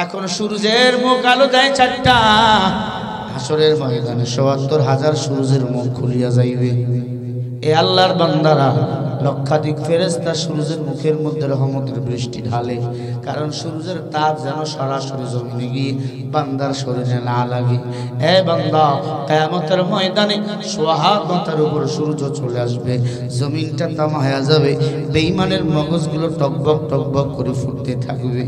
এখন সূর্যের মুখ আলো দেয় 4টা, হাসরের ময়দানে ৭৪,০০০ সূর্যের মুখ খুলিয়া যাইবে। এ আল্লাহর বান্দারা লক্ষাধিক ফেরেশতা সূর্যের মুখের মধ্যে রহমতের বৃষ্টি ঢালে, কারণ সূর্যের তাপ যেন সরাসরি জমিনে গিয়ে বান্দার শরীরে না লাগে। এ বান্দা, কিয়ামতের ময়দানে সোহাগ মাথার উপর সূর্য চলে আসবে, জমিনটা তামা হয়ে যাবে, বেঈমানের মগজগুলো টকবক টকবক করে ফুটতে থাকবে।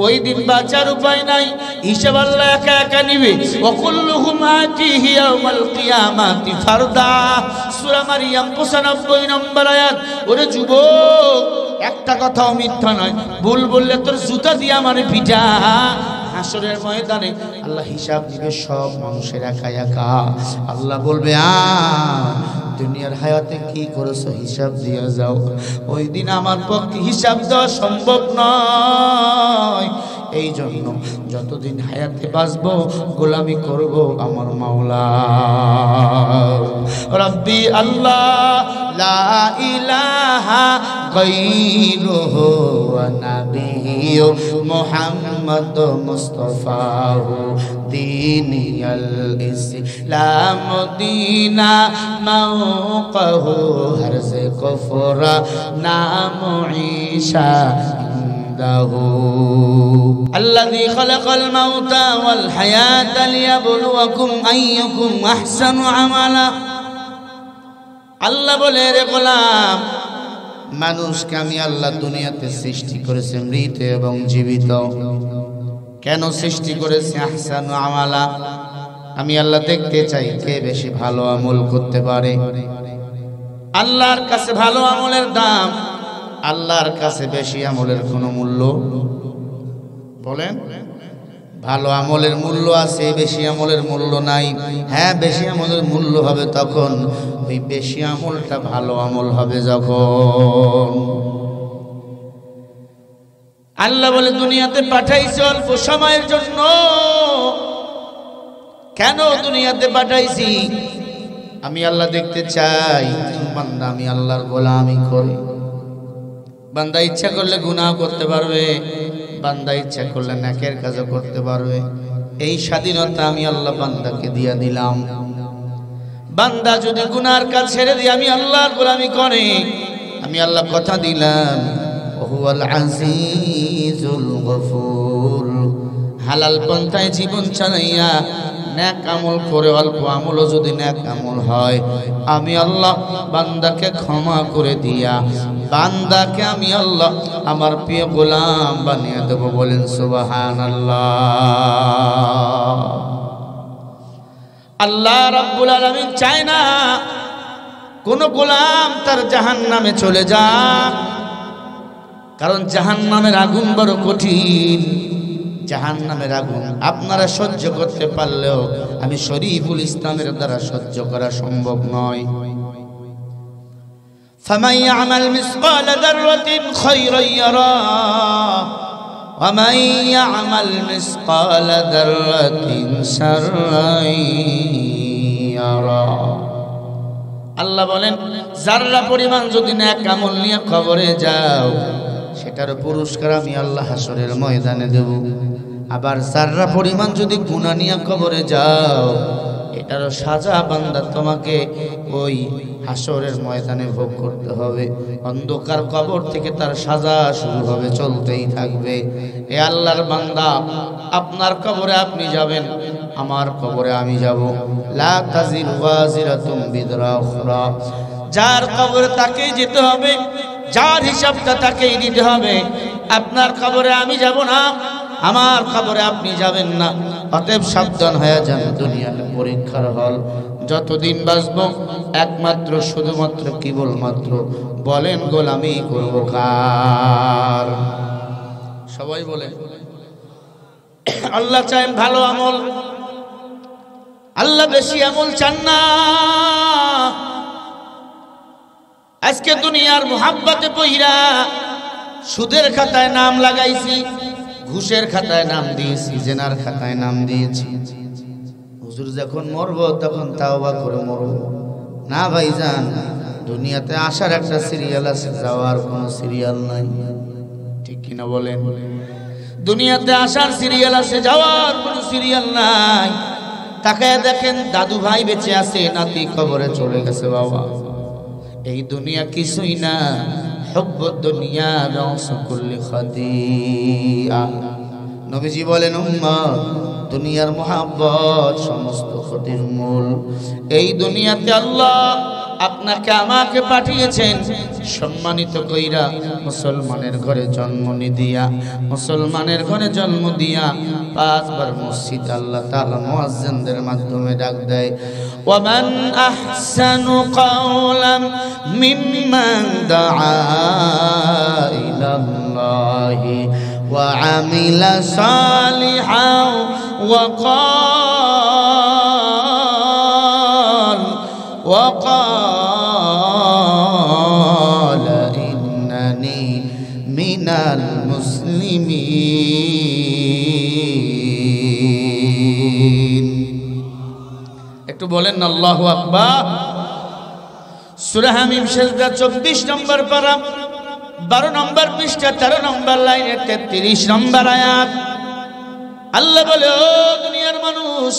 ওই দিন বাঁচার উপায় নাই, হিসাব আল্লাহ একা একা নিবে। ওয়াকুল্লুহুম আতিহি ইয়াউমাল কিয়ামাতি ফারদা। সূরা মারইয়াম ৯৫ নম্বর আয়াত। ওরে যুবক, একটা কথাও মিথ্যা নয়, ভুল বললে তোর জুতা দিয়ে আমারে পিটা। হাসরের ময়দানে আল্লাহ হিসাব নিবে সব মানুষের একা একা। আল্লাহ বলবে, দুনিয়ার হায়াতে কি করেছো হিসাব দিয়ে যাও। ওই দিন আমার পক্ষে হিসাব দেওয়া সম্ভব নয়। এই জন্য যতদিন হায়াতে বাঁচবো গোলামি করব আমার মাওলা। রব্বি আল্লাহ লা ইলাহা গায়রুহু ওয়া নাবিয়্যু মুহাম্মদ মুস্তাফাহু দীনিয়াল ইসলাম দীনা মাওকাহু হরজে কুফরা নাম ঈশা الذي خلق الموت والحياة ليبلوكم أيكم أحسن عملا। আল্লাহ বলে, রে গোলাম, মানুষকে আমি আল্লাহ দুনিয়াতে সৃষ্টি করেছি মৃত এবং জীবিত। কেন সৃষ্টি করেছি? আহসানু আমালা, আমি আল্লাহ দেখতে চাই কে বেশি ভালো আমল করতে পারে। আল্লাহর কাছে ভালো আমলের দাম, আল্লাহর কাছে বেশি আমলের কোনো মূল্য বলেন? ভালো আমলের মূল্য আছে, বেশি আমলের মূল্য নাই। হ্যাঁ, বেশি আমলের মূল্য হবে তখন ওই বেশি আমলটা ভালো আমল হবে যখন। আল্লাহ বলে, দুনিয়াতে পাঠাইছি অল্প সময়ের জন্য। কেন দুনিয়াতে পাঠাইছি? আমি আল্লাহ দেখতে চাই বান্দা আমি আল্লাহর গোলামি করি। বান্দা ইচ্ছা করলে গুনাহ করতে পারবে, বান্দা ইচ্ছা করলে নেকের কাজও করতে পারবে। এই স্বাধীনতা আমি আল্লাহ বান্দাকে দিয়া দিলাম। বান্দা যদি গুনার কাজ ছেড়ে দিয়ে আমি আল্লাহর গোলামি করে, আমি আল্লাহ কথা দিলাম হুয়াল আজিজুল গফুর, হালাল পন্থায় জীবন চালাইয়া নেক আমল করে, অল্প আমলও যদি নেক আমল হয়, আমি আল্লাহ বান্দাকে ক্ষমা করে দিয়া বান্দাকে আমি আল্লাহ আমার প্রিয় গোলাম বানিয়ে দেব। বলেন সুবহানাল্লাহ। আল্লাহ রাব্বুল আলামিন চায় না কোন গোলাম তার জাহান্নামে চলে যাক, কারণ জাহান্নামের আগুন বড় কঠিন। জাহান্নামের আগুন আপনারা সহ্য করতে পারলেও আমি শরীফুল ইসলামের দ্বারা সহ্য করা সম্ভব নয়। فمن يعمل مثقال ذرة خيرا يره ومن يعمل مثقال ذرة شرا يره। আল্লাহ বলেন, যারা পরিমাণ যদি নেক আমল নিয়ে কবরে যাও, সেটার পুরস্কার আমি আল্লাহ হাসরের ময়দানে দেব। আবার যারা পরিমাণ যদি গুনাহ নিয়ে কবরে যাও, এটারও সাজা বান্দা তোমাকে ওই হাসরের ময়দানে ভোগ করতে হবে। অন্ধকার কবর থেকে তার সাজা শুরু হবে, চলতেই থাকবে। এ আল্লাহর বান্দা, আপনার কবরে আপনি যাবেন, আমার কবরে আমি যাব। লা তাজিরু ওয়াজিরাতুম বিযরা উখরা। যার কবরে তাকেই যেতে হবে, যার হিসাবটা তাকেই দিতে হবে। আপনার কবরে আমি যাব না, আমার কবরে আপনি যাবেন না। অতএব সাবধান হয়ে যান। দুনিয়ার পরীক্ষার হল। যতদিন বাঁচব একমাত্র শুধুমাত্র কেবলমাত্র বলেন গোলামি করব কার? সবাই বলে আল্লাহ চান ভালো আমল, আল্লাহ বেশি আমল চান না। আজকে দুনিয়ার মোহাব্বতে পইরা সুদের খাতায় নাম লাগাইছি, ঘুষের খাতায় নাম দিয়েছি, জেনার খাতায় নাম দিয়েছি। হুজুর যখন মরবো তখন তাওবা করে মরবো না ভাইজান। দুনিয়াতে আসার একটা সিরিয়াল আছে, যাওয়ার কোনো সিরিয়াল নাই। ঠিক কিনা বলেন? দুনিয়াতে আসার সিরিয়াল আছে, যাওয়ার কোনো সিরিয়াল নাই। তাকায় দেখেন দাদু ভাই বেঁচে আছে, নাতি কবরে চলে গেছে। বাবা এই দুনিয়া কিছুই না, হুব্বুদ দুনিয়া রাসু কুল্লি খাদিআ। নবীজি বলেন উম্মত, দুনিয়ার মুহাব্বত সমস্ত ক্ষতির মূল। এই দুনিয়াতে আল্লাহ আপনাকে আমাকে পাঠিয়েছেন সম্মানিত কইরা, মুসলমানের ঘরে জন্ম দিয়া, মুসলমানের ঘরে জন্ম দিয়া 5 বার মসজিদ আল্লাহ তাআলা মুয়াজ্জিনদের মাধ্যমে ডাক দেয়, ওয়ামান আহসানু কাওলাম মিম্মান দাআ ইলাল্লাহি ওয়া আমিলা সালিহান ওয়া وقال إنني من المسلمين। একটু বলেন আল্লাহু আকবার। সূরা হামিম সিজদা 24 নম্বর পারা 12 নম্বর পৃষ্ঠা 13 নম্বর লাইনের 33 নম্বর আয়াত। আল্লাহ বলে, ও দুনিয়ার মানুষ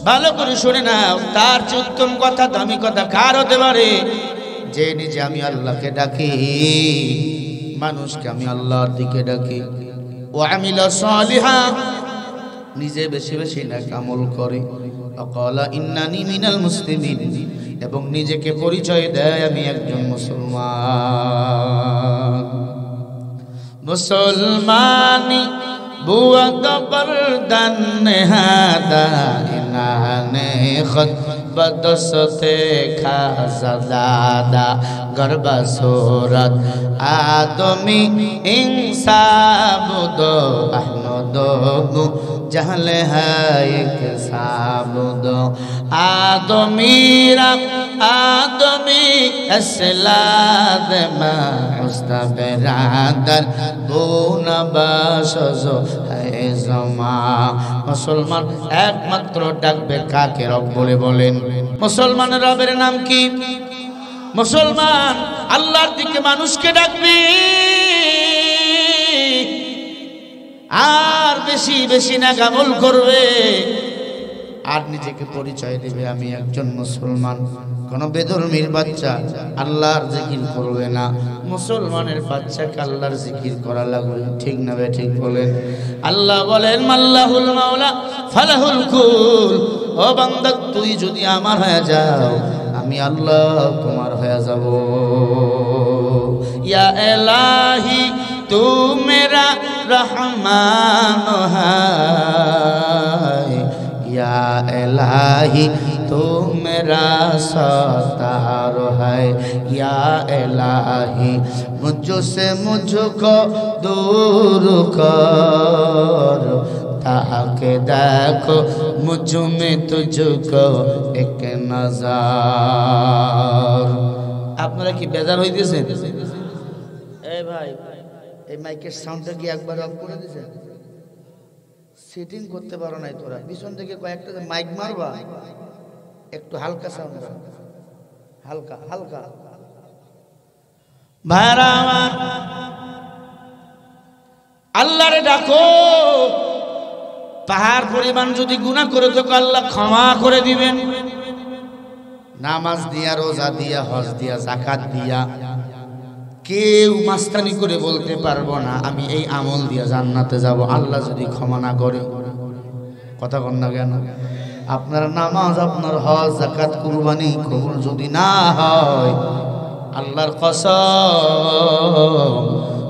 ভালো করে শুনে নাও, তার চেয়ে উত্তম কথা দামি কথা কার হতে পারে? যে নিজে আমি আল্লাহকে ডাকি, মানুষকে আমি আল্লাহর দিকে ডাকি, ও আমিলা সালিহা, নিজে বেশি বেশি নেক আমল করে, ওয়াকালা ইন্নানি মিনাল মুসলিমিন, এবং নিজেকে পরিচয় দেয় আমি একজন মুসলমান। মুসলমানি बुआ का बरदन हादा इनाने खुद बदसते खाज़ादा गरबा सूरत आदमी इंसाबुदो अहमदो जहले है एक साबुदो आदमीरा आदमी असलाद मा उस्तबरादर बुना बाशो है जमा। मुसलमान एकमात्र डाकबे काके रब बोले बोलेन। मुसलमान रबेर नाम की? मुसलमान आल्लाहर दिके मानुषके डाकबे আর বেশি বেশি নেক আমল করবে আর নিজেকে পরিচয় দিবে আমি একজন মুসলমান। কোন বেধর্মীর বাচ্চা আল্লাহর জিকির করবে না, মুসলমানের বাচ্চাকে আল্লাহর জিকির করা লাগবে। ঠিক না বে ঠিক বলেন? আল্লাহ বলেন মাল্লাহুল মাওলা ফালাহুল কুল। ও বান্দা, তুই যদি আমার হয়ে যাও আমি আল্লাহ তোমার হয়ে যাব। ইয়া ইলাহি तू मेरा रहमान है, या इलाही तू मेरा सत्तार है, या इलाही मुझसे मुझको दूर कर, ताकि देखो मुझ में तुझको एक नजर। আপনারা কি বেজার হইতেছেন? এ ভাই, এই মাইকের সাউন্ডটা কি একবার অফ করে দিছে? সেটিং করতে পারো নাই তোরা? পিছন থেকে কয়েকটা মাইক মারবা, একটু হালকা সাউন্ড, হালকা হালকা। ভাইরা আমার, আল্লাহরে ডাকো। পাহাড় পরিমাণ যদি গুনাহ করে তো আল্লাহ ক্ষমা করে দিবেন। নামাজ দিয়া, রোজা দিয়া, হজ দিয়া, যাকাত দিয়া কেউ মাস্তানি করে বলতে পারবো না আমি এই আমল দিয়ে জান্নাতে যাব, আল্লাহ যদি ক্ষমা না করে। কথা বল না কেন? আপনার নামাজ, আপনার হজ, যাকাত, কুরবানি কবুল যদি না হয়, আল্লাহর কসম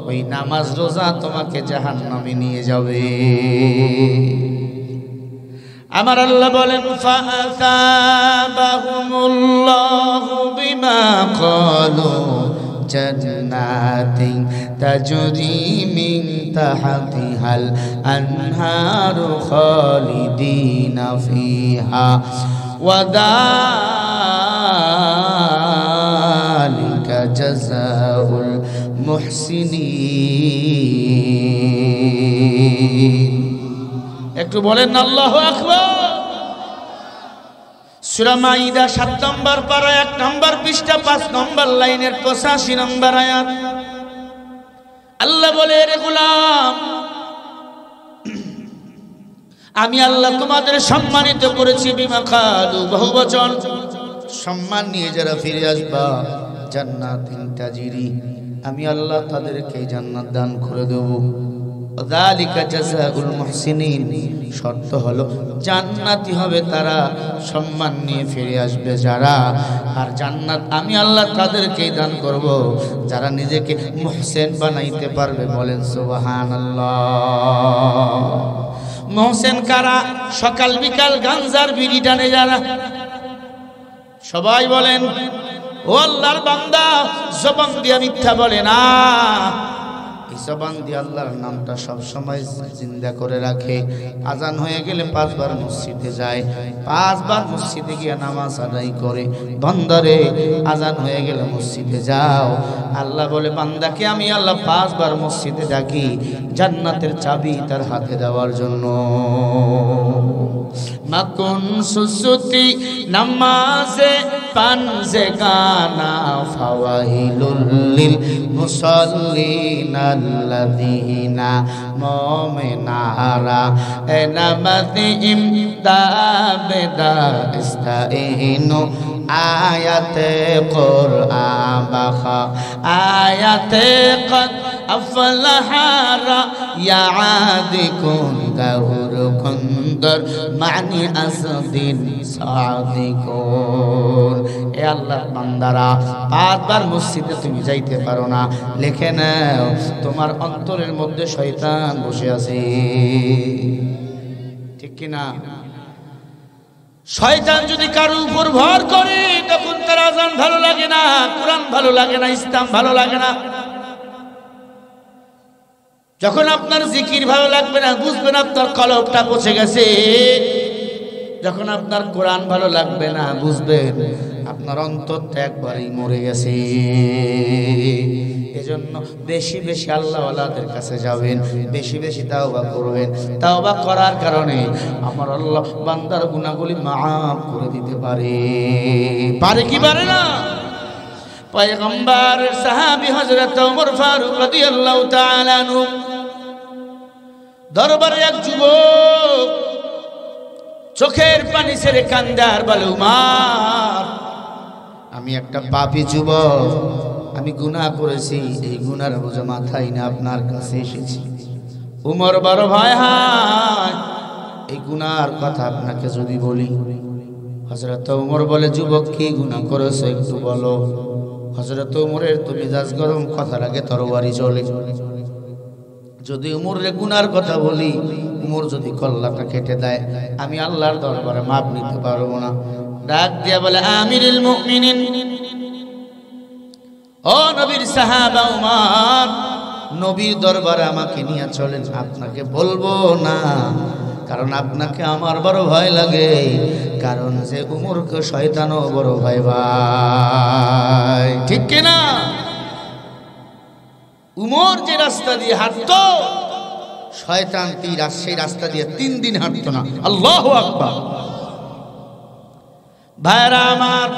ওই নামাজ রোজা তোমাকে জাহান্নামে নিয়ে যাবে। আমার আল্লাহ বলেন ফাআসাবাহুমুল্লাহু বিমা ক্বালু جنات تجري من تحتها الأنهار خالدين فيها وذلك جزاء المحسنين। একটু বলেন আল্লাহু আকবার। সূরা মাইদা 7 নম্বর পারা 1 নম্বর পৃষ্ঠা 5 নম্বর লাইনের 85 নম্বর আয়াত। আল্লাহ বলে, রে গোলাম, আমি আল্লাহ তোমাদের সম্মানিত করেছি বিমা খালু বহুবচন, সম্মান নিয়ে যারা ফিরে আসবা জান্নাতিন তাজরি, আমি আল্লাহ তাদেরকে জান্নাত দান করে দেব। যালিকা জাযাউল মুহসিনিন, শর্ত হলো জান্নাতি হবে তারা, সম্মান নিয়ে ফিরে আসবে যারা। আর জান্নাত আমি আল্লাহ তাদেরকেই দান করব যারা নিজেকে মুহসিন বানাইতে পারবে। বলেন সুবহানাল্লাহ। মুহসিন কারা? সকাল বিকাল গাঞ্জার বিড়ি টানে যারা, সবাই বলেন ও আল্লাহর বান্দা, জবান দিয়ে মিথ্যা বলে না। এই জবান দিয়ে আল্লাহর নামটা সব সময় জিন্দা করে রাখে। আজান হয়ে গেলে 5 বার মসজিদে যায়, 5 বার মসজিদে গিয়ে নামাজ আদায় করে। বান্দারে আজান হয়ে গেলে মসজিদে যাও। আল্লাহ বলে বান্দাকে আমি আল্লাহ 5 বার মসজিদে ডাকি জান্নাতের চাবি তার হাতে দেওয়ার জন্য। মাকুন সুসুতি নামাজে পানজে গানা ফাওয়াহিলুল লিল মুসাল্লিনা আল্লাযীনা মুমিনারা নামাযিম দাবেদা ইস্তাইনু আয়াতে কুরআন বাখা আয়াতে কদ আফলাহারা ইয়া আদিকুন গাহুর কুন্দর মানি আসদিন সাদিকুন। এ আল্লাহর বান্দারা, 5 বার মসজিদে তুমি যাইতে পারো না, লিখে নাও তোমার অন্তরের মধ্যে শয়তান বসে আছে, ঠিক কি না? শয়তান যদি কারো উপর ভর করে তখন তার আযান ভালো লাগে না, কোরআন ভালো লাগে না, ইসলাম ভালো লাগে না। যখন আপনার জিকির ভালো লাগবে না, বুঝবেন আপনার কলবটা পচে গেছে। যখন আপনার কোরআন ভালো লাগবে না, বুঝবেন আপনার অন্তরটা একবারেই মরে গেছে। এজন্য বেশি বেশি আল্লাহওয়ালাদের কাছে যাবেন, বেশি বেশি তাওবা করবেন। তাওবা করার কারণে আমার আল্লাহ বান্দার গুনাহগুলি মাফ করে দিতে পারে। পারে কি পারে না? পয়গম্বর সাহাবী হযরত ওমর ফারুক রাদিয়াল্লাহু তাআলা আনহু দরবারে এক যুবক চোখের পানি ছেড়ে কান্দে আর বলে, উমর, আমি একটা পাপী যুবক, আমি গুনাহ করেছি, এই গুনার বোঝা মাথায় না আপনার কাছে এসেছি। উমর বড় ভয় হয়, এই গুনার কথা আপনাকে যদি বলি। হযরত ওমর বলে, যুবক কি গুনাহ করেছো একটু বলো। হযরত ওমরের তো মেজাজ গরম, কথার আগে তরবারি চলে। যদি উমরের গুনার কথা বলি, উমর যদি কল্লাটা কেটে দেয়, আমি আল্লাহর দরবারে মাপ নিতে পারবো না। ডাক দিয়া বলে, আমিরুল মুমিনিন, ও নবীর সাহাবা উমর, নবীর দরবারে আমাকে নিয়ে চলেন। আপনাকে বলবো না, কারণ আপনাকে আমার বড় ভয় লাগে, কারণ যে উমরকে শয়তানও বড় ভয় ভাই, ঠিক কিনা? উমর যে রাস্তা দিয়ে হাঁটতো, শয়তান সেই রাস্তা দিয়ে 3 দিন হাঁটতো না। আল্লাহু আকবার। ভাইরা আমার,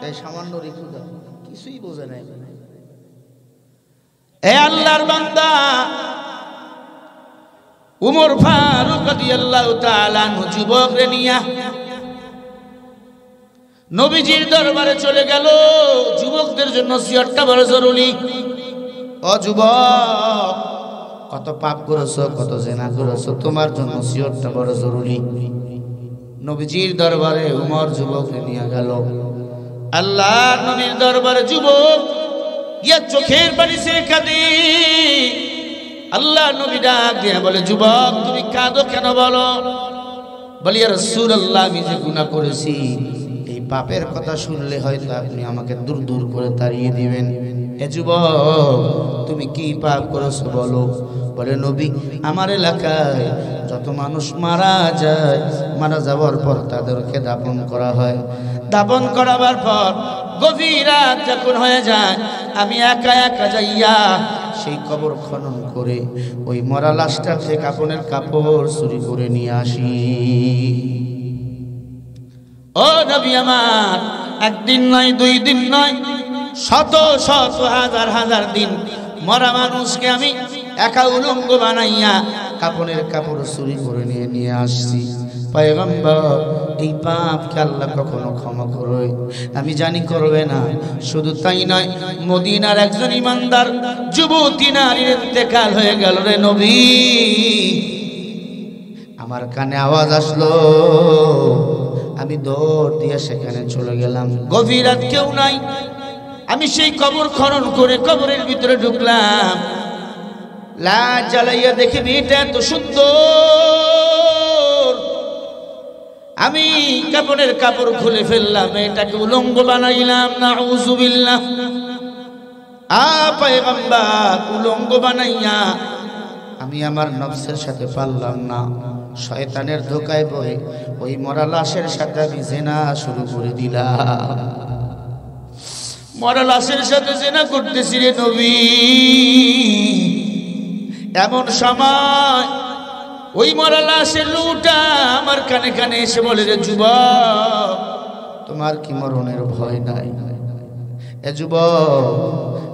এই সামান্য রেখে দাও, কিছুই বোঝে নাই। এ আল্লাহর বান্দা উমর ফারুক রাদিয়াল্লাহু তাআলা আনহু যুবকরে নিয়া নবীজির দরবারে চলে গেল। যুবকদের জন্য নসিহতটা বড় জরুরি। ও যুবক, কত পাপ করেছো, কত জিনা করেছো, তোমার জন্য নসিহতটা বড় জরুরি। নবীজির দরবারে উমর যুবককে নিয়ে গেল। আল্লাহর নবীর দরবারে যুবক ইয়া চোখের পানি ছেড়ে কাঁদে। আল্লাহ নবী ডাক দিয়ে বলে, যুবক তুমি কাঁদো কেন বলো? বলি, ইয়া রাসূলুল্লাহ, আমি যে গুনাহ করেছি, এই পাপের কথা শুনলে হয়তো আপনি আমাকে দূর দূর করে তাড়িয়ে দিবেন। এ যুবক, তুমি কি পাপ করেছো বলো? বলে, নবী, আমার এলাকায় যত মানুষ মারা যায়, মারা যাওয়ার পর তাদেরকে দাফন করা হয়। দাফন করাবার পর গভীর রাত যখন হয়ে যায়, আমি একা একা যাইয়া সেই কবর খনন করে ওই মরা লাশটা থেকে কাপনের কাপড় চুরি করে নিয়ে আসি। ও নবী আমার, একদিন নয়, 2 দিন নয়, শত শত হাজার হাজার দিন মরা মানুষকে আমি একা উলঙ্গ বানাইয়া কাপনের কাপড় চুরি করে নিয়ে আসছি। পয়গম্বর, এই পাপকে আল্লাহ কখনো ক্ষমা করবে? আমি জানি করবে না। শুধু তাই নয়, মদিনার একজন ইমানদার যুবতী নারীর ইন্তেকাল হয়ে গেল রে নবী। আমার কানে আওয়াজ আসলো, আমি দৌড় দিয়ে সেখানে চলে গেলাম। গভীর রাত, কেউ নাই। আমি সেই কবর খনন করে কবরের ভিতরে ঢুকলাম। লাশ জ্বালাইয়া দেখি মেয়েটা এত সুন্দর। আমি কাপড়ের কাপড় খুলে ফেললাম, মেয়েটাকে উলঙ্গ বানাইলাম। নাউযুবিল্লাহ। পয়গম্বর, উলঙ্গ বানাইয়া আমি আমার নফসের সাথে পারলাম না। শয়তানের ধোকায় পড়ে ওই মরা লাশের সাথে আমি জিনা শুরু করে দিলাম। মরা লাশের সাথে জিনা করতেছি রে নবী। এমন সময় ওই মরা লাশের লুটা আমার কানে কানে এসে বলে, রে যুবক, তোমার কি মরণের ভয় নাই? এ যুবক,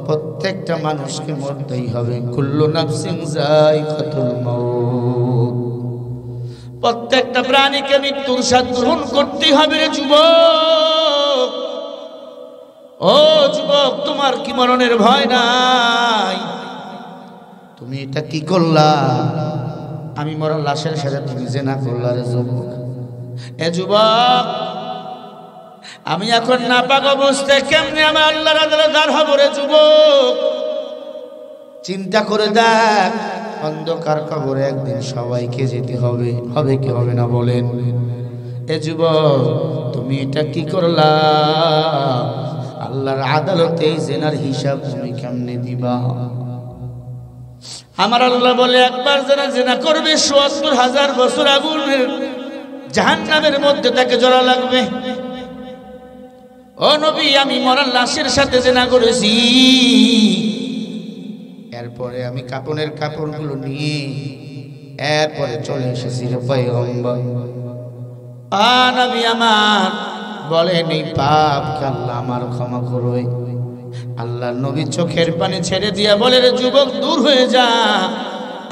প্রত্যেকটা মানুষকে মরতেই হবে। কুল্লু নাফসিন যায়িকাতুল মাউত। প্রত্যেকটা প্রাণীকে মৃত্যুর স্বাদ গ্রহণ করতেই হবে রে যুবক। ও যুবক, তোমার কি মরণের ভয় নাই? তুমি এটা কি করলা? আমি মরা লাশের সাথে তুমি জিনা করলা রে যুবক। এ যুবক, আমি এখন নাপাক অবস্থায় কেমনে আমার আল্লাহর আদালতে দাঁড় হব রে যুবক? চিন্তা করে দেখ, অন্ধকার কবরে একদিন সবাইকে যেতে হবে। হবে কি হবে না বলেন? এ যুবক, তুমি এটা কি করলা? আল্লাহর আদালতে এই জিনার হিসাব তুমি কেমনে দিবা? আমার আল্লাহ বলে, একবার যারা জিনা করবে ৭৪,০০০ বছর আগুনের জাহান্নামের মধ্যে তাকে জড়া লাগবে। ও নবী, আমি মরা লাশের সাথে জিনা করেছি। এরপরে আমি কাপনের কাপড়গুলো নিয়ে এরপরে চলে এসেছি রে পয়গম্বর। নবী আমার বলেন, এই পাপকে আল্লাহ আমার ক্ষমা করবে। আল্লাহ নবী চোখের পানি ছেড়ে দিয়া বলে, রে যুবক, দূর হয়ে যা।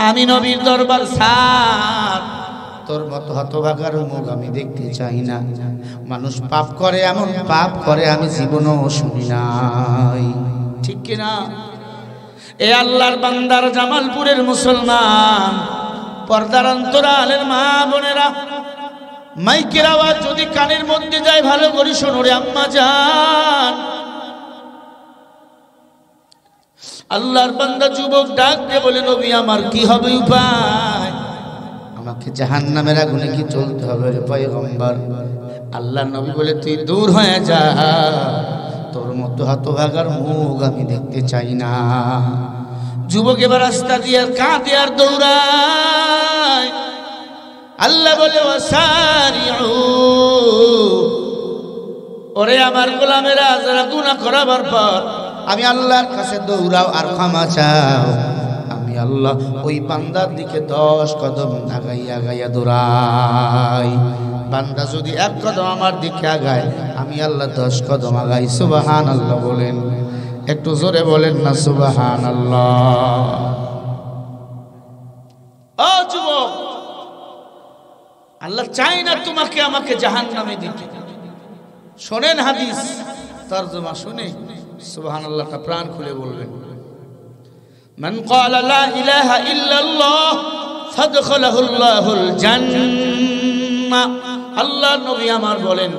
আমি নবীর দরবার ছাড়। তোর মতো হতভাগার মুখ আমি দেখতে চাই না। মানুষ পাপ করে, এমন পাপ করে আমি জীবনও শুনি নাই। ঠিক কিনা? এ আল্লাহর বান্দার, জামালপুরের মুসলমান, পর্দার অন্তরালের মা বোনেরা, মাইকের আওয়াজ যদি কানের মধ্যে যায় ভালো করে শোনো রে আম্মা জান। আল্লাহর বান্দা যুবক ডাক দিয়ে বলে, নবী আমার কি হবে উপায়? আমাকে জাহান্নামের আগুনে কি চলতে হবে রে পয়গম্বর? আল্লাহর নবী বলে, তুই দূর হয়ে যা। তোর মতো হতভাগার মুখ আমি দেখতে চাই না। যুবক এবার রাস্তা দিয়ে কাঁদে আর দৌড়ায়। আল্লাহ বলে, ওয়াসারিউ, ওরে আমার গোলামেরা, যারা গুনাহ করাবার পর আমি আল্লাহর কাছে দৌড়াও আর ক্ষমা চাও। আমি আল্লাহ ওই বান্দার দিকে 10 কদম আগাইয়া দৌড়াই। বান্দা যদি 1 কদম আমার দিকে আগায়, আমি আল্লাহ 10 কদম আগাই। সুবহানাল্লাহ বলেন, একটু জোরে বলেন না সুবহানাল্লাহ। ও যুবক, আল্লাহ চাই না তোমাকে আমাকে জাহান্নামে দিতে। শোনেন হাদিস তরজমা শুনে সুবহানাল্লাহটা প্রাণ খুলে বলবেন। মান ক্বালা লা ইলাহা ইল্লাল্লাহ ফাদখালাহুল্লাহুল জান্নাহ। আল্লাহ নবী আমার বলেন,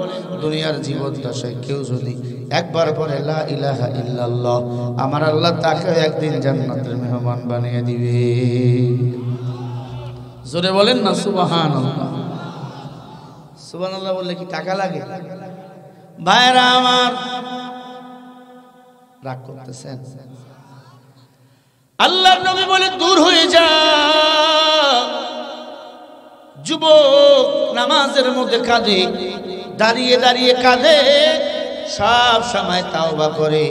দুনিয়ার জীবন দশায় কেউ যদি একবার বলে লা ইলাহা ইল্লাল্লাহ, আমার আল্লাহ তাকে একদিন জান্নাতের মেহমান বানিয়ে দিবে। জোরে বলেন না সুবহানাল্লাহ। সুবহানাল্লাহ বললে কি টাকা লাগে? ভাইরা আমার, রাগ করতেছেন? আল্লাহর নবী বলে, দূর হয়ে যা। যুবক নামাজের মধ্যে কাঁদে, দাঁড়িয়ে দাঁড়িয়ে কাঁদে, সব সময় তাওবা করে।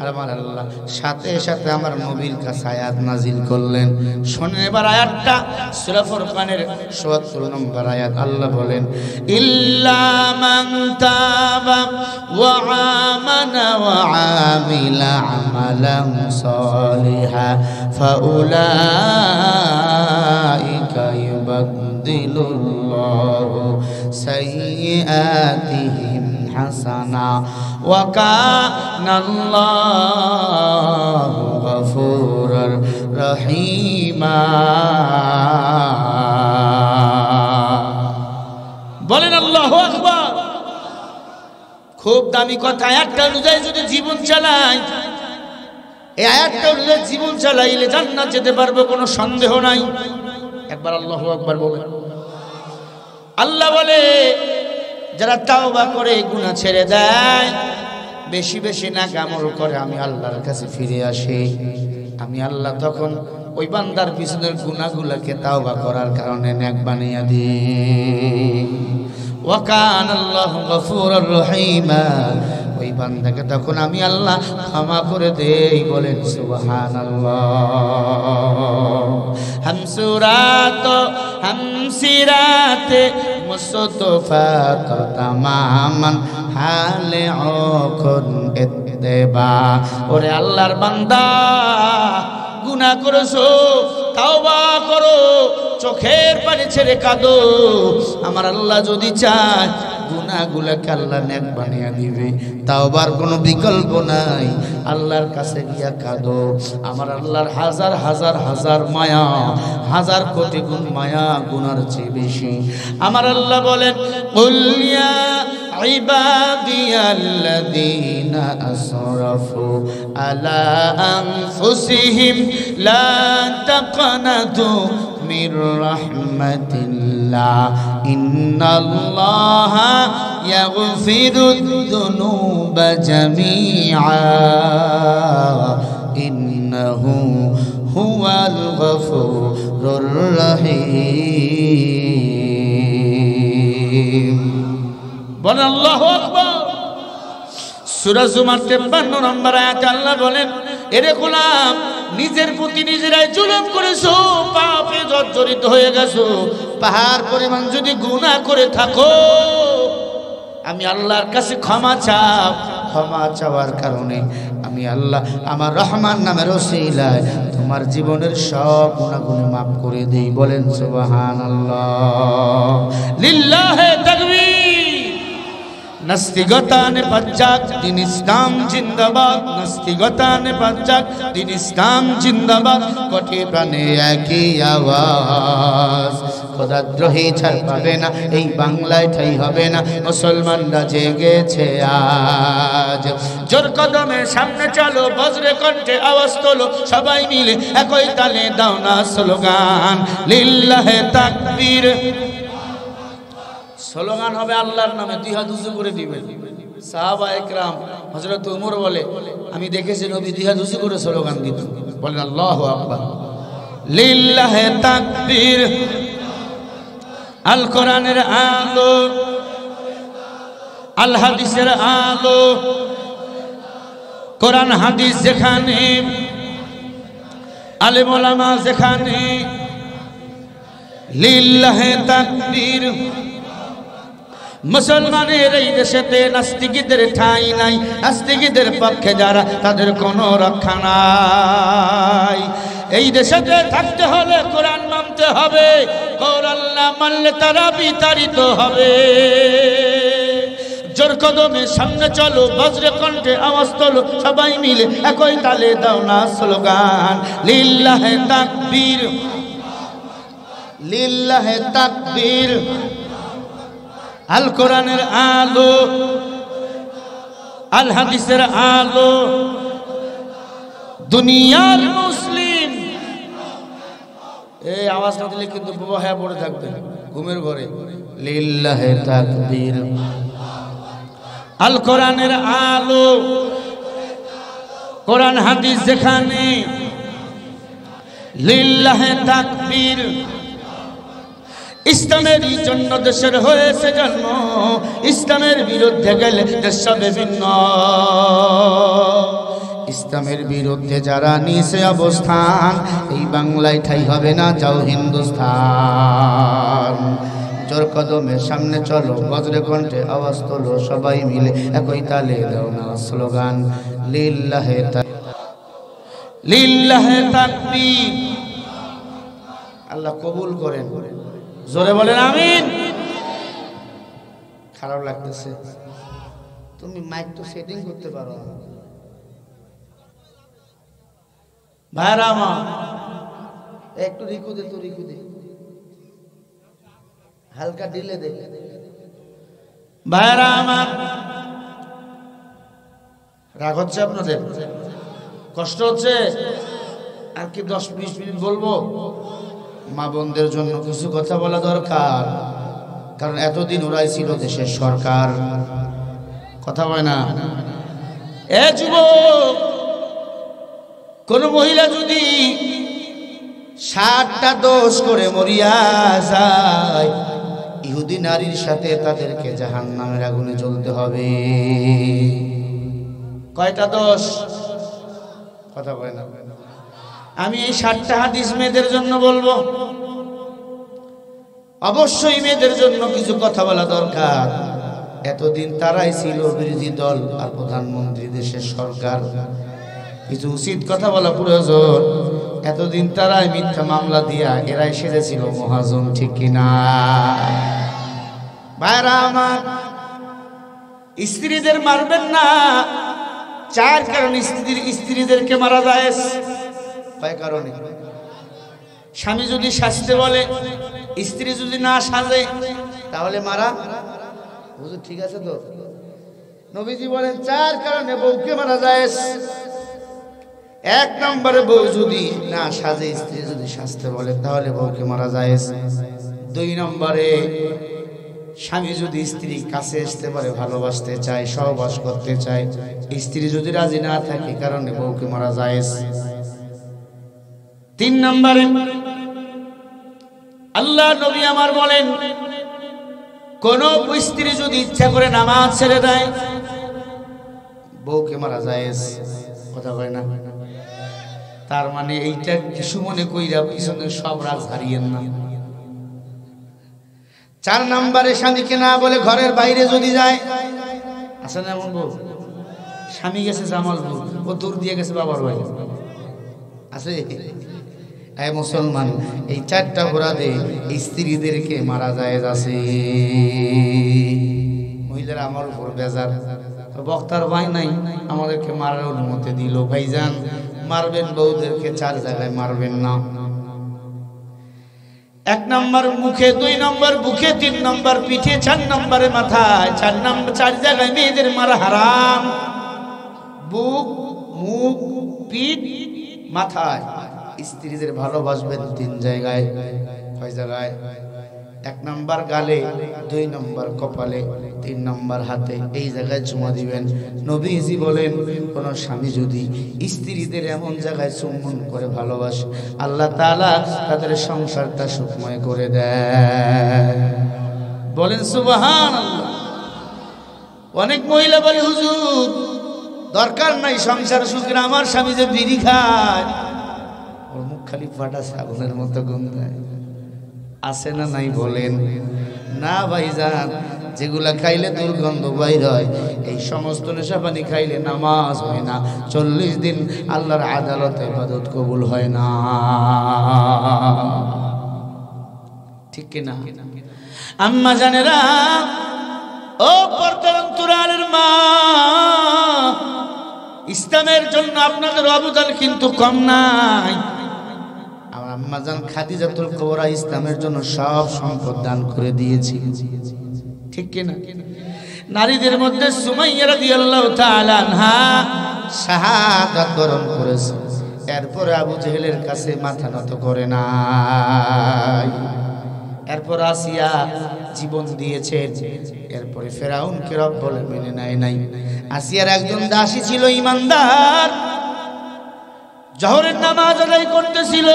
আর আমার আল্লাহ সাথে সাথে আমার নবীর কাছে আয়াত নাজিল করলেন। শোনেন এবার আয়াতটা, সূরা ফুরকানের ৭৭ নম্বর আয়াত। আল্লাহ বলেন, ইল্লা মান তাবা ওয়া আমানা ওয়া আমিলা আমালান সালিহা ফাউলাইকা ইউবাদদিলুল্লাহু সাইয়্যাতিহিম হাসানা ওয়া কানাল্লাহু গফুরার রহিমা। বলেন আল্লাহু আকবার। খুব দামি কথা। আয়াতটা অনুযায়ী যদি জীবন চালাই, এই আয়াতটা অনুযায়ী জীবন চালাইলে জান্নাত যেতে পারবো, কোনো সন্দেহ নাই। একবার আল্লাহু আকবার বলেন। আল্লাহ বলে যারা তাওবা করে গুনাহ ছেড়ে দেয়, বেশি বেশি নেক আমল করে, আমি আল্লাহর কাছে ফিরে আসি, আমি আল্লাহ তখন ওই বান্দার পিছনের গুনাহগুলোকে তাওবা করার কারণে নেক বানিয়ে দিই। ওয়া কানাল্লাহু গফুরুর রহিমা, ওই বান্দাকে তখন আমি আল্লাহ ক্ষমা করে দেই। বলেন সুবহানাল্লাহ। হামসুরাত হামসিরাতে মুস্তফা তো তামামান হালে অখন ইত্তেবা। ওরে আল্লাহর বান্দা, গুনাহ করেছো, তাওবা করো, চোখের পানি ছেড়ে কাঁদো। আমার আল্লাহ যদি চায় গুনাহগুলোকে আল্লাহ নেক বানিয়ে দিবে, তাওবার কোনো বিকল্প নাই। আল্লাহর কাছে গিয়া কাঁদো। আমার আল্লাহর হাজার হাজার হাজার মায়া, হাজার কোটি গুণ মায়া গুনার চেয়ে বেশি। আমার আল্লাহ বলেন, কুল ইয়া ইবাদিয়াল্লাযীনা আসরাফু আলা আনফুসিহিম লা তাকনাতু মির রাহমাতিল্লাহ ইন্নাল্লাহা ইয়াগফিরুদ যুনুবা জামিআ ইন্নাহু হুয়াল গফুরুর রহিম। বলেন আল্লাহু আকবার। সূরা জুমার 53 নম্বর আয়াতে আল্লাহ বলেন, এরে গোলাম, নিজের প্রতি নিজেরাই জুলুম করেছো, পাপে জর্জরিত হয়ে গেছো। পাহাড় পরিমাণ যদি গুনাহ করে থাকো, আমি আল্লাহর কাছে ক্ষমা চাও। ক্ষমা চাওয়ার কারণে আমি আল্লাহ আমার রহমান নামের ওসিলায় তোমার জীবনের সব গুনাহগুলো মাফ করে দেই। বলেন সুবহানাল্লাহ। লিল্লাহি তাকবীর। নাস্তিকতানে পাঞ্জাব দিন ইসলাম জিন্দাবাদ, নাস্তিকতানে পাঞ্জাব দিন ইসলাম জিন্দাবাদ। কোটি প্রাণে একই আওয়াজ, খোদাদ্রোহী ছাড় পাবে না, এই বাংলায় ঠাই হবে না। মুসলমানরা জেগেছে আজ। জোর কদমে সামনে চলো, বজ্রে কণ্ঠে আওয়াজ তোলো, সবাই মিলে একই তালে দাও না স্লোগান লিল্লাহি তাকবীর। স্লোগান হবে আল্লাহর নামে, দুই হাত উঁচু করে দিবেন। সাহাবায়ে কেরাম, হযরত ওমর বলে, আমি দেখেছি নবী দুই হাত উঁচু করে স্লোগান দিত। বলেন আল্লাহু আকবার। লিল্লাহি তাকবীর। আল কোরআনের আলো, আল হাদিসের আলো, কোরআন হাদিস যেখানে, আলেম ওলামা যেখানে, লিল্লাহি তাকবীর। মুসলমানের এই দেশেতে নাস্তিকদের ঠাঁই নাই, নাস্তিকদের পক্ষে যারা, তাদের কোনো রক্ষা নাই। এই দেশেতে থাকতে হলে কোরআন মানতে হবে, কোরআন না মানলে তারা বিতাড়িত হবে। জোর কদমে সামনে চলো, বজ্রে কণ্ঠে আওয়াজ তোলো, সবাই মিলে একই তালে দাও না স্লোগান লিল্লাহি তাকবীর। লিল্লাহি তাকবীর। আল কোরআনের আলো, আল হাদিসের আলো, দুনিয়ার মুসলিম। এই আওয়াজ না দিলে কিন্তু বাবা হ্যাঁ পড়ে থাকবে ঘুমের ঘরে। লিল্লাহি তাকবীর। আল কোরআনের আলো, কোরআন হাদিস যেখানে, লিল্লাহি তাকবীর। ইসলামের জন্য দেশের হয়েছে জন্ম, ইসলামের বিরুদ্ধে গেলে দেশ বিভিন্ন। ইসলামের বিরুদ্ধে যারা নিছে অবস্থান, এই বাংলায় ঠাই হবে না, যাও হিন্দুস্তান। জোর কদমে সামনে চলো, বজ্রে কণ্ঠে আওয়াজ তোলো, সবাই মিলে একই তালে দাও না স্লোগান লিল্লাহি লিল্লাহি তাকবীর। আল্লাহ কবুল করেন। জোরে বলেন আমিন। খারাপ লাগতেছে, তুমি মাইক তো সেটিং করতে পারো না। ভাইরা আমার একটু রিকু দে, তো রিকু দে, হালকা ডিলে দে। ভাইরা আমার রাগ হচ্ছে আপনাদের, কষ্ট হচ্ছে? আর কি 10-20 মিনিট বলবো? মা বোনদের জন্য কিছু কথা বলা দরকার, কারণ এতদিন ওরাই ছিল দেশের সরকার। কথা বলে না? এ যুবক, কোন মহিলা যদি 60টা দোষ করে মরিয়া যায়, ইহুদি নারীর সাথে তাদেরকে জাহান্নামের আগুনে জ্বলতে হবে। কয়টা দোষ? কথা বলে না? আমি এই 60টা হাদিস মেয়েদের জন্য বলবো। অবশ্যই মেয়েদের জন্য কিছু কথা বলা দরকার। এতদিন তারাই ছিল বিরোধী দল আর প্রধানমন্ত্রী, দেশের সরকার। কিছু উচিত কথা বলা প্রয়োজন। এতদিন তারাই মিথ্যা মামলা দিয়া এরাই সেরেছিল মহাজন, ঠিক কিনা? ভাইরা আমার, স্ত্রীদের মারবেন না। 4 কারণে স্ত্রীদেরকে মারা যায়। কয় কারণে? স্বামী যদি সাজতে বলে, স্ত্রী যদি না সাজে, তাহলে মারা। হুজুর ঠিক আছে তো? নবীজি বলেন 4 কারণে বউকে মারা যায়। 1 নম্বরে বউ যদি না সাজে, স্ত্রী যদি সাজতে বলে, তাহলে বউকে মারা যায়। 2 নম্বরে স্বামী যদি স্ত্রী কাছে আসতে পারে, ভালোবাসতে চায়, সহবাস করতে চায়, স্ত্রী যদি রাজি না থাকে, কারণে বউকে মারা যায়। 3 নম্বরে আল্লাহ নবী আমার বলেন, কোন স্ত্রী যদি ইচ্ছা করে নামাজ ছেড়ে দেয়, বউকে মারা যায়। কথা হয় না? তার মানে এইটা কিছু মনে কইরা পিছনে সব রাগ হারিয়েন না। 4 নম্বরে স্বামীকে না বলে ঘরের বাইরে যদি যায়, আছে না এমন বউ? স্বামী গেছে জামালপুর, ও দূর দিয়ে গেছে বাবার বাড়ি, আছে? এই মুসলমান, এই 4টা অপরাধে স্ত্রীদেরকে মারা যায় আছে। মহিলারা আমার উপর বেজার, বক্তার ভাই নাই, আমাদেরকে মারার অনুমতি দিল। ভাইজান, মারবেন বউদেরকে 4 জায়গায় মারবেন না। 1 নম্বর মুখে, 2 নম্বর বুকে, 3 নম্বর পিঠে, 4 নম্বরে মাথায়। 4 জায়গায় মেয়েদের মারা হারাম। বুক, মুখ, পিঠ, মাথায়। স্ত্রীদের ভালোবাসবেন 3 জায়গায়। কয় জায়গায়? 1 নম্বর গালে, 2 নম্বর কপালে, 3 নম্বর হাতে। এই জায়গায় চুমা দিবেন। নবীজি বলেন, কোন স্বামী যদি স্ত্রীদের এমন জায়গায় চুম্বন করে ভালোবাসে, আল্লাহ তাআলা তাদের সংসারটা সুখময় করে দেয়। বলেন সুবহানাল্লাহ। অনেক মহিলা বলে, হুজুর দরকার নাই সংসার সুখের, আমার স্বামী যে বিড়ি খায়, ওর মুখ খালি ফাটা ছাগলের মতো গন্ধায়। আছে না নাই বলেন? না ভাইজান, যেগুলা খাইলে দুর্গন্ধ বাইর হয়, এই সমস্ত নেশা পানি খাইলে নামাজ হয় না, 40 দিন আল্লাহর আদালতে ইবাদত কবুল হয় না। ঠিক কিনা? আম্মা জানেরা, ও পর্দার অন্তরালের মা, ইসলামের জন্য আপনাদের অবদান কিন্তু কম নাই। আম্মা জান খাদিজাতুল কুবরা ইসলামের জন্য সব সম্পদ দান করে দিয়েছি, ঠিক কিনা? নারীদের মধ্যে সুমাইয়া রাদিয়াল্লাহু তাআলা আনহা শাহাদাত বরণ করেছে, এরপরে আবু জেহেলের কাছে মাথা নত করে নাই। এরপর আসিয়া জীবন দিয়েছেন, এরপরে ফেরাউনকে রব বলে মেনে নেয় নাই। আসিয়ার একজন দাসী ছিল ইমানদার, জোহরের নামাজ আদায় করতেছিল,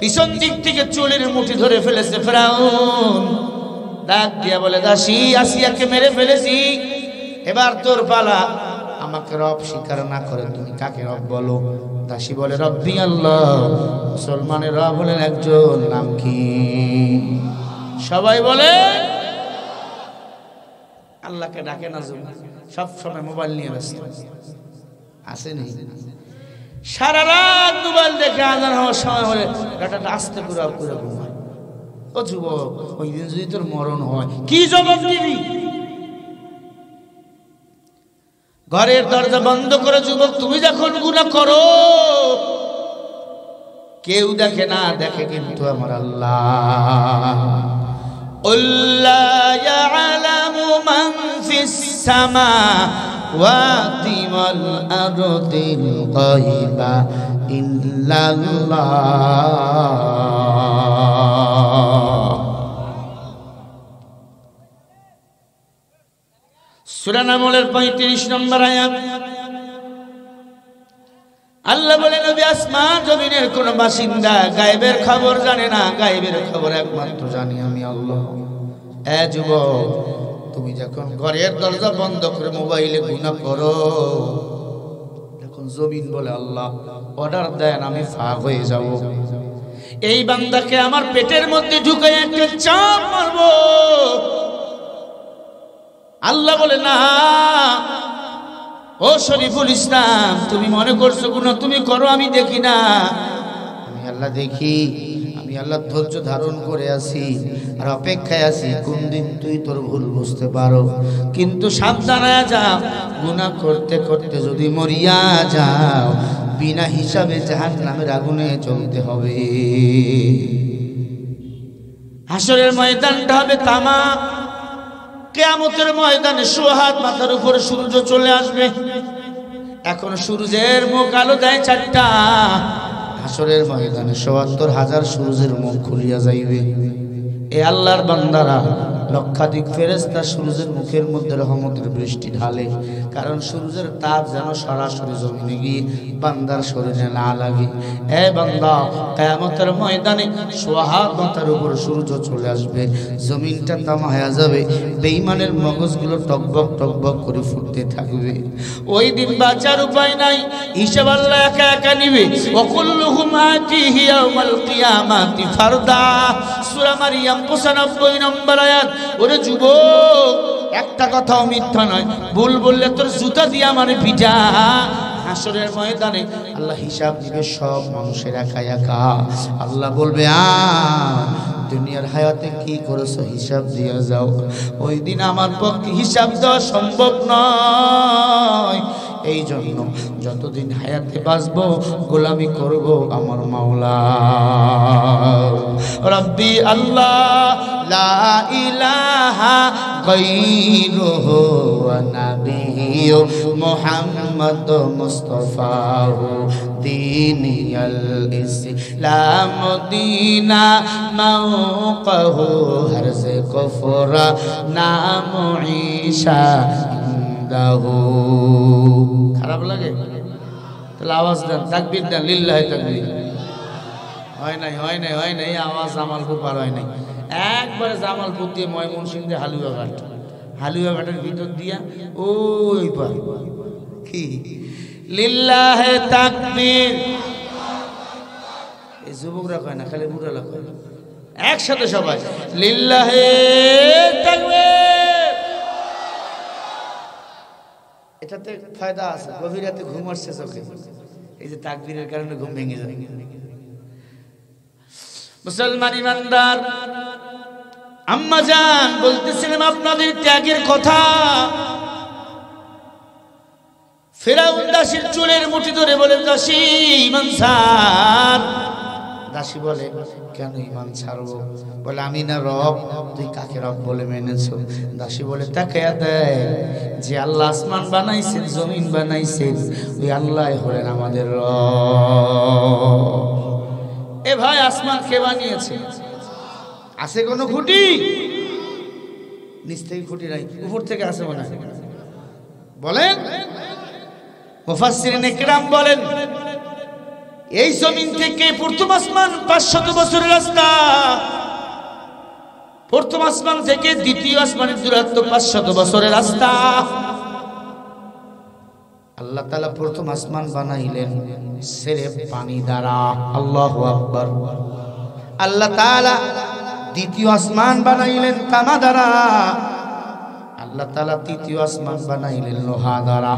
পিছন দিক থেকে চুলের মুঠি ধরে ফেলেছে ফেরাউন। ডাক দিয়া বলে, দাসী, আসিয়াকে মেরে ফেলেছি, এবার তোর পালা। আমাকে রব স্বীকার না করে তুমি কাকে রব বলো? দাসী বলে, রব্বি আল্লাহ। মুসলমানের রব হলেন একজন, নাম কি? সবাই বলে আল্লাহকে ডাকে না, সব সময় মোবাইল নিয়ে ব্যস্ত। আসেনি? সারা রাত মোবাইল দেখে আজান হওয়ার সময় হলে ডাটাটা আস্তে পুরো ঘুমায়। ও যুবক, ওই দিন যদি তোর মরণ হয় কি জবাব দিবি? ঘরের দরজা বন্ধ করে যুবক তুমি যখন গুনাহ করো, কেউ দেখে না, দেখে কিন্তু আমার আল্লাহ। আল্লা ইয়ালামু মান ফিস সামাওয়াতি ওয়াল আরদিল গায়বা ইল্লাল্লাহ। সূরা নামলের 35 নম্বর আয়াত। আল্লাহ বলেন, নবী আসমান জমিনের কোন বাসিন্দা গায়েবের খবর জানে না, গায়েবের খবর একমাত্র জানি আমি আল্লাহ। এ যুবক, তুমি যখন ঘরের দরজা বন্ধ করে মোবাইলে গুনাহ করো, যখন জমিন বলে আল্লাহ অর্ডার দেন আমি ফাঁক হয়ে যাব, এই বান্দাকে আমার পেটের মধ্যে ঢুকে একটা চাপ মারবো, আল্লাহ বলে না। ও শরীফুল ইসলাম, তুমি মনে করছো গুনাহ তুমি করো, আমি দেখি না? আমি আল্লাহ দেখি, আমি আল্লাহ ধৈর্য ধারণ করে আছি আর অপেক্ষায় আছি কোন দিন তুই তোর ভুল বুঝতে পারো। কিন্তু সাবধান হয়ে যাও, গুনাহ করতে করতে যদি মরিয়া যাও, বিনা হিসাবে জাহান্নামের আগুনে জ্বলতে হবে। হাসরের ময়দানটা হবে তামা, কিয়ামতের ময়দানে সুহাত মাথার উপর সূর্য চলে আসবে। এখন সূর্যের মুখ আলো দেয় 4টা, হাসরের ময়দানে ৭২,০০০ সূর্যের মুখ খুলিয়া যাইবে। এ আল্লাহর বান্দারা, লক্ষাধিক ফেরেশতা সূর্যের মুখের মধ্যে রহমতের বৃষ্টি ঢালে, কারণ সূর্যের তাপ যেন সরাসরি জমিনে গিয়ে বান্দার শরীরে না লাগে। এ বান্দা, কিয়ামতের ময়দানে সুহাত মাথার উপর সূর্য চলে আসবে, জমিনটা তামা হয়ে যাবে, বেঈমানের মগজগুলো টকবক টকবক করে ফুটতে থাকবে। ওই দিন বাঁচার উপায় নাই, হিসাব আল্লাহ একা একা নিবে। ওয়াকুল্লুহুম আতিহি ইয়াউমাল কিয়ামাতি ফারদা। সূরা মারইয়াম 95 নম্বর আয়াত। ওরে যুবক, একটা কথাও মিথ্যা নয়, ভুল বললে তোর জুতা দিয়ে আমার পিটা। হাসরের ময়দানে আল্লাহ হিসাব দিবে সব মানুষের একা একা। আল্লাহ বলবে, দুনিয়ার হায়াতে কি করেছো হিসাব দিয়ে যাও। ওই দিন আমার পক্ষে হিসাব দেওয়া সম্ভব নয়, এই জন্য যতদিন হায়াতে বাঁচবো গোলামি করব আমার মাওলা। রব্বি আল্লাহ লা ইলাহা গায়রুহু ওয়া নাবিয়্যু মুহাম্মদ মুস্তাফাহু দীনিয়াল ইসলাম দীনা মাওকাহু হরজে কুফরা নাম ঈশা ইনদাহু। খারাপ লাগে? তাহলে আওয়াজ দেন, তাকবীর দেন, লিল্লাহি তাকবীর। হয় নাই, হয় নাই, হয় নাই, আওয়াজ জামালপুর পার হয় নাই। একবারে জামালপুর দিয়ে ময়মনসিংহ দিয়ে হালুয়াঘাট, হালুয়াঘাটের ভিতর দিয়া ওই পার কি লিল্লাহি তাকবীর। এই যুবকরা কয় না, খালি বুড়ালা কয়। একসাথে সবাই লিল্লাহি তাকবীর। এটাতে ফায়দা আছে, গভীর রাতে ঘুম আসছে চোখে, এই যে তাকবীরের কারণে ঘুম ভেঙে যায়। মুসলমান ইমানদার, আম্মা জান বলতেছিলাম আপনাদের ত্যাগের কথা। ফেরাউন দাসীর চুলের মুঠি ধরে বলে, দাসী ঈমান ছাড়। দাসী বলে, কেন ঈমান ছাড়বো? বলে, আমি না রব, তুই কাকে রব বলে মেনেছো? দাসী বলে, তাকায়া দেখ, যে আল্লাহ আসমান বানাইছেন, জমিন বানাইছেন, ওই আল্লাহ হলেন আমাদের রব। এ ভাই, আসমান কে বানিয়েছে? আছে কোনো খুঁটি? নিচ থেকে খুঁটি নাই, উপর থেকে আছে মনে হয়। বলেন, মুফাসসিরিনে কিরাম বলেন, এই জমিন থেকে প্রথম আসমান 500 বছরের রাস্তা, প্রথম আসমান থেকে দ্বিতীয় আসমানের দূরত্ব 500 বছরের রাস্তা। আল্লাহ তাআলা প্রথম আসমান বানাইলেন সিরেফ পানি দ্বারা, আল্লাহু আকবার। আল্লাহ তাআলা দ্বিতীয় আসমান বানাইলেন তামা দ্বারা, আল্লাহ তাআলা তৃতীয় আসমান বানাইলেন লোহা দ্বারা,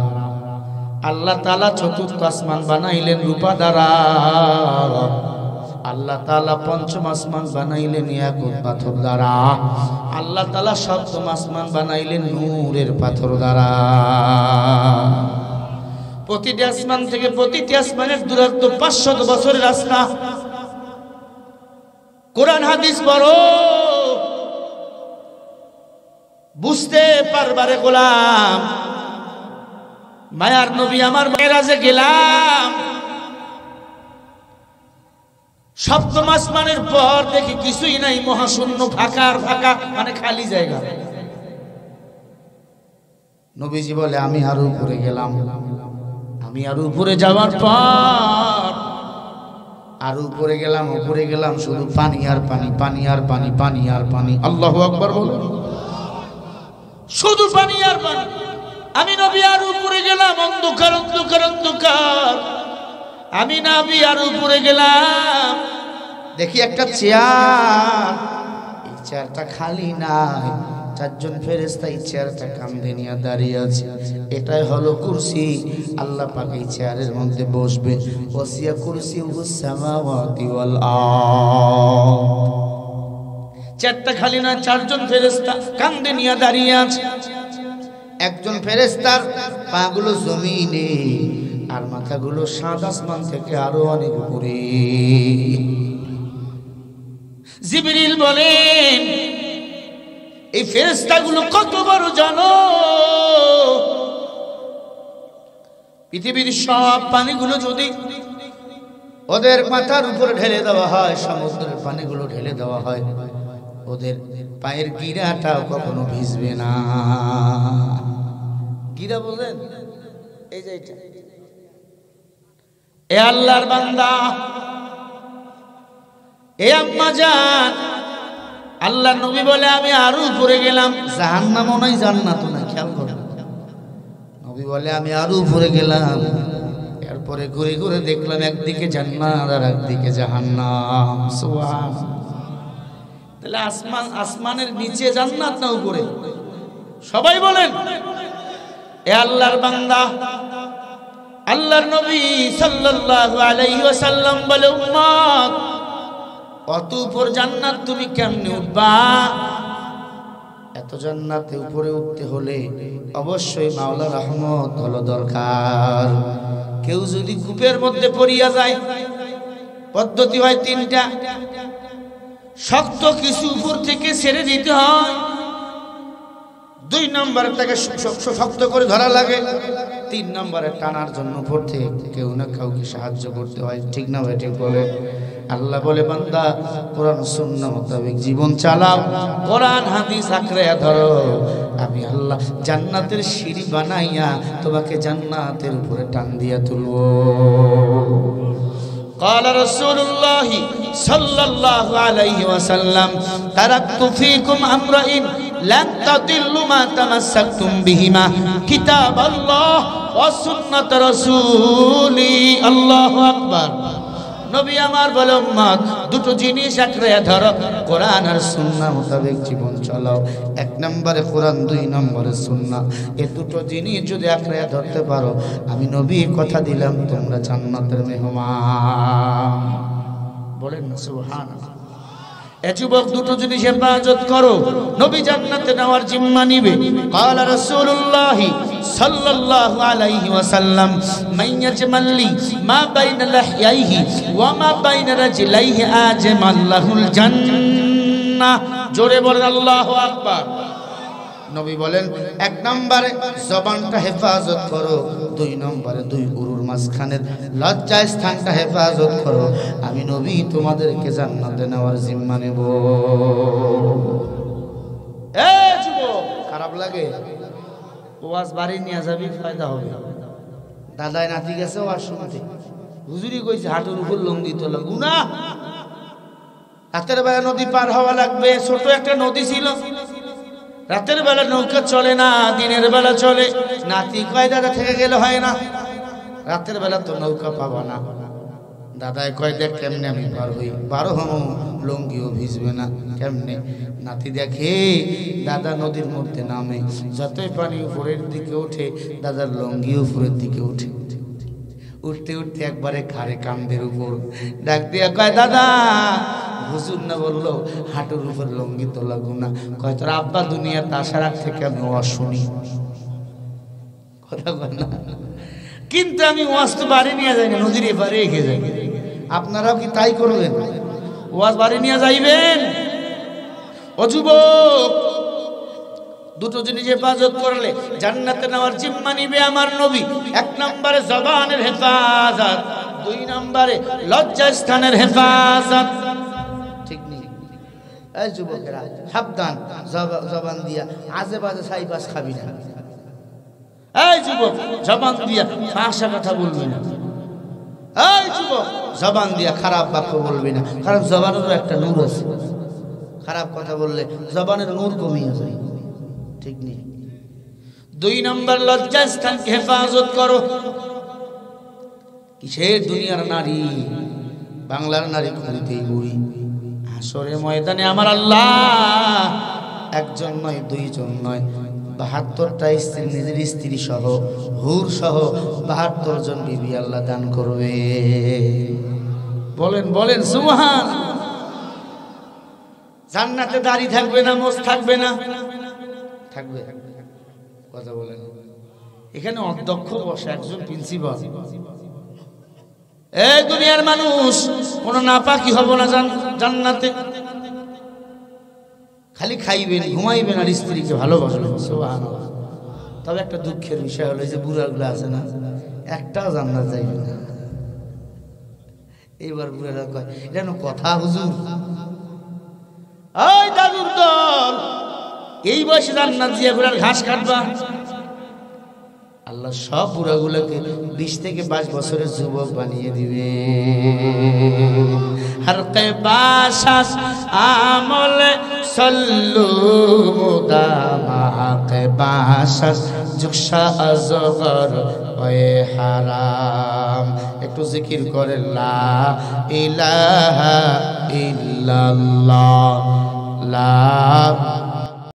আল্লাহ তাআলা চতুর্থ আসমান বানাইলেন রূপা দ্বারা। আল্লাহ তাআলা পঞ্চম আসমান বানাইলেন ইয়াকুত পাথর দ্বারা, আল্লাহ তাআলা সপ্তম আসমান বানাইলেন নূরের পাথর দ্বারা। প্রতিটি আসমান থেকে প্রতিটি আসমানের দূরত্ব 500 বছরের রাস্তা। কোরআন হাদিস পড়ো, বুঝতে পারবারে গোলাম। মায়ার নবী আমার মেরাজে গেলাম, সপ্তম আসমানের পর দেখি কিছুই নাই, মহাশূন্য, ফাঁকা আর ফাঁকা, মানে খালি জায়গা। নবীজি বলে আমি আরো উপরে গেলাম। আমি আরো উপরে যাওয়ার পর আরো উপরে গেলাম, উপরে গেলাম, শুধু পানি আর পানি, পানি আর পানি, পানি আর পানি। আল্লাহু আকবার বলো, শুধু পানি আর পানি। আমি নবী আর উপরে গেলাম, অন্ধকার অন্ধকার অন্ধকার। আমি নবী আর উপরে গেলাম, দেখি একটা চেয়ার, এই চেয়ারটা খালি নাই, 4 জন ফেরেশতা এই চেয়ারটা কাঁধে নিয়ে দাঁড়িয়ে আছে। এটাই হলো কুরসি। আল্লাহ পাক এই চেয়ারের মধ্যে বসবে। ওয়াসিয়া কুরসিউহুস সামাওয়াতি ওয়াল আরদ। চেয়ারটা খালি না, 4 জন ফেরেশতা কাঁধে নিয়ে দাঁড়িয়ে আছে। একজন ফেরেশতার পাগুলো জমিনে আর মাথাগুলো সাত আসমান থেকে আরো অনেক উপরে। জিবরিল বলেন, এই ফেরেশতাগুলো কত বড় জানো? পৃথিবীর সব পানিগুলো যদি ওদের মাথার উপরে ঢেলে দেওয়া হয়, সমুদ্রের পানিগুলো ঢেলে দেওয়া হয়, ওদের পায়ের গিরাটাও কখনো ভিজবে না। গিরা বলেন, এই যে এটা। এ আল্লাহর বান্দা, এ আম্মা জান, আল্লাহর নবী বলে আমি আরো উপরে গেলাম। জাহান্নামও নাই, জান্নাতও নাই, খেয়াল করো। নবী বলে আমি আরো উপরে গেলাম, এরপরে ঘুরে ঘুরে দেখলাম একদিকে জান্নাত আর একদিকে জাহান্নাম। সুবহানাল্লাহ। তাহলে আসমানের নিচে জান্নাত না উপরে? সবাই বলেন। এ আল্লাহর বান্দা, আল্লাহর নবী সাল্লাল্লাহু আলাইহি ওয়াসাল্লাম বলে, উম্মত, অত উপর জান্নাত তুমি কেমনে উঠবা? এত জান্নাতে উপরে উঠতে হলে অবশ্যই মাওলার রহমত হলো দরকার। কেউ যদি কূপের মধ্যে পড়িয়া যায়, পদ্ধতি হয় 3টা। শক্ত কিছু উপর থেকে ছেড়ে দিতে হয়, 2 নম্বরে তাকে শক্ত করে ধরা লাগে, 3 নম্বরে টানার জন্য উপর থেকে কেউ না কাউকে সাহায্য করতে হয়। ঠিক না ভাই? ঠিক বলে। আল্লাহ বলে, বান্দা কোরআন সুন্নাহ মোতাবেক জীবন চালাও, কোরআন হাদিস আঁকড়ে ধরো, আমি আল্লাহ জান্নাতের সিঁড়ি বানাইয়া তোমাকে জান্নাতের উপরে টান দিয়া তুলবো। قال رسول الله صلى الله عليه وسلم تركت فيكم أمرين لن تضلوا ما تمسكتم بهما كتاب الله وسنة رسولي। الله أكبر। নবী আমার বলে, উম্মত, 2টো জিনিস আঁকড়ে ধরো, কোরআন আর সুন্নাহ মোতাবেক জীবন চালাও। 1 নম্বরে কোরআন, 2 নম্বরে সুন্নাহ। এই 2টো জিনিস যদি আঁকড়ে ধরতে পারো, আমি নবী কথা দিলাম তোমরা জান্নাতের মেহমান। বলেন না সুবহানাল্লাহ। এ যুবক, 2টো জিনিস হেফাজত করো, নবী জান্নাতে নেওয়ার জিম্মা নিবে। قال رسول الله صلى الله عليه وسلم من يجمل لي ما بين لحييه وما بين رجليه اجمل له الجنه। জোরে বলেন আল্লাহু আকবার। নবী বলেন, 1 নম্বরে জবানটা হেফাজত করো, 2 নম্বরে 2 উরুর মাঝখানের লজ্জা স্থানটা হেফাজত করো, আমি নবী তোমাদেরকে জান্নাতে নেওয়ার জিম্মা নেব। এ যুবক, খারাপ লাগে? ওয়াজ বাড়ি নিয়ে যাবি, ফায়দা হবে। দাদাই নাতি গেছে ওয়াজ শুনতে, হুজুরি কইছে হাঁটুর উপর লঙ্গি তোলা গুনাহ। রাতের বেলা নদী পার হওয়া লাগবে। ছোট একটা নদী ছিল, রাতের বেলা নৌকা চলে না, দিনের বেলা চলে। নাতি কয়, দাদা থেকে গেলে হয় না, রাতের বেলা তো নৌকা পাবা না। দাদাই কয়, দেখ কেমনে আমি পার হই, 12 হমো লঙ্গিও ভিজবে না, কেমনে? নাতি দেখে দাদা নদীর মধ্যে নামে, যতই পানি উপরের দিকে ওঠে দাদার লঙ্গি উপরের দিকে ওঠে। উঠতে উঠতে একবারে ঘাড়ে কান্দের উপর ডাক দিয়া কয় দাদা হুজুর না বললো হাঁটুর উপর লঙ্গি তোলা গুনা কয় তোর আব্বা দুনিয়াতে আসার আগ থেকে আমি ওয়াজ শুনি কথা কয় না কিন্তু আমি ওয়াজ তো বাড়ি নিয়ে যাই না নদীর এপারে রেখে যাই আপনারাও কি তাই করবেন ওয়াজ বাড়ি নিয়ে যাইবেন ও যুবক দুটো জিনিস হেফাজত করলে জান্নাতে নেওয়ার জিম্মা নিবে আমার নবী এক নম্বরে জবানের হেফাজত দুই নম্বরে লজ্জাস্থানের হেফাজত ঠিক নেই এই যুবকেরা সাবধান জবান দিয়া আজে বাজে সাইপাস খাবি না এই যুবক জবান দিয়া ভাষা কথা বলবি না এই যুবক জবান দিয়া খারাপ বাক্য বলবি না কারণ জবানেরও একটা নূর আছে খারাপ কথা বললে জবানের নূর কমিয়ে যায় ঠিক নেই দুই নম্বর লজ্জাস্থানকে হেফাজত করো কিসের দুনিয়ার নারী বাংলার নারী খুঁড়িতেই বই হাসরের ময়দানে আমার আল্লাহ একজন নয় দুইজন নয় ৭২টা স্ত্রী নিজের স্ত্রী সহ হুর সহ ৭২ জন বিবি আল্লাহ দান করবে বলেন বলেন সুবহান জান্নাতে দাড়ি থাকবে না মোছ থাকবে না থাকবে কথা বলেন এখানে অধ্যক্ষ বসে একজন প্রিন্সিপাল এই দুনিয়ার মানুষ কোন নাপাকি হব না জান্নাতে খালি খাইবেন ঘুমাইবেন আর স্ত্রীকে ভালোবাসবেন সুবহানাল্লাহ তবে একটা দুঃখের বিষয় হলো যে বুড়াগুলো আছে না একটাও জান্নাত যাইবে না এবার বুড়ারা কয় এটা কথা হুজুর ওই দাদুর দল এই বয়সে জান্নাত দিয়ে ঘোড়ার ঘাস কাটবা আল্লাহ সব বুড়াগুলোকে 20 থেকে 22 বছরের যুবক বানিয়ে দিবে হর কে বাসাস আমলে সল্লু মুদামা কে বাসাস জুকশা আজগর ওয়ে হারাম একটু জিকির করে লা ইলাহা ইল্লাল্লাহ লা